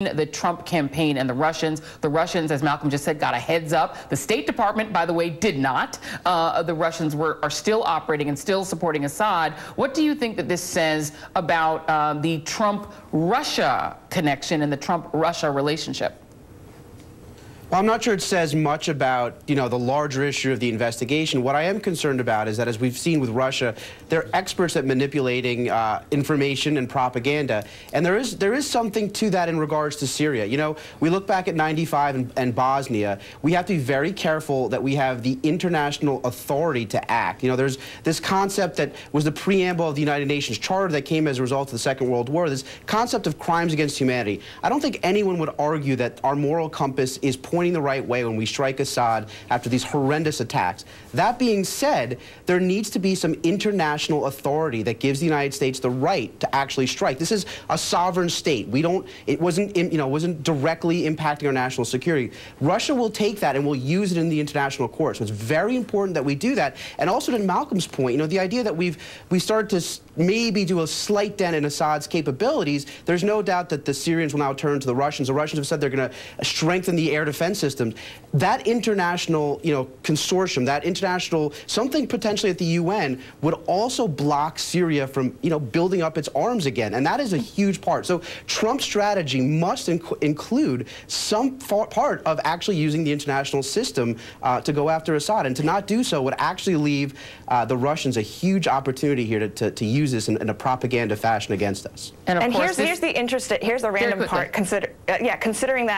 The Trump campaign and the Russians. The Russians, as Malcolm just said, got a heads up. The State Department, by the way, did not. The Russians are still operating and still supporting Assad. What do you think that this says about the Trump-Russia connection and the Trump-Russia relationship? Well, I'm not sure it says much about, the larger issue of the investigation. What I am concerned about is that, as we've seen with Russia, they're experts at manipulating information and propaganda. And there is something to that in regards to Syria. We look back at '95 and Bosnia. We have to be very careful that we have the international authority to act. There's this concept that was the preamble of the United Nations Charter that came as a result of the Second World War, this concept of crimes against humanity. I don't think anyone would argue that our moral compass is pointing the right way when we strike Assad after these horrendous attacks. That being said, there needs to be some international authority that gives the United States the right to actually strike. This is a sovereign state. It wasn't directly impacting our national security. Russia will take that and will use it in the international court. So it's very important that we do that. And also, to Malcolm's point, the idea that we started to maybe do a slight dent in Assad's capabilities, there's no doubt that the Syrians will now turn to the Russians. The Russians have said they're going to strengthen the air defense systems. That international, consortium, that international, something potentially at the UN, would also block Syria from, building up its arms again. And that is a huge part. So Trump's strategy must include some part of actually using the international system to go after Assad. And to not do so would actually leave the Russians a huge opportunity here to use this in a propaganda fashion against us. And here's the random part. Considering that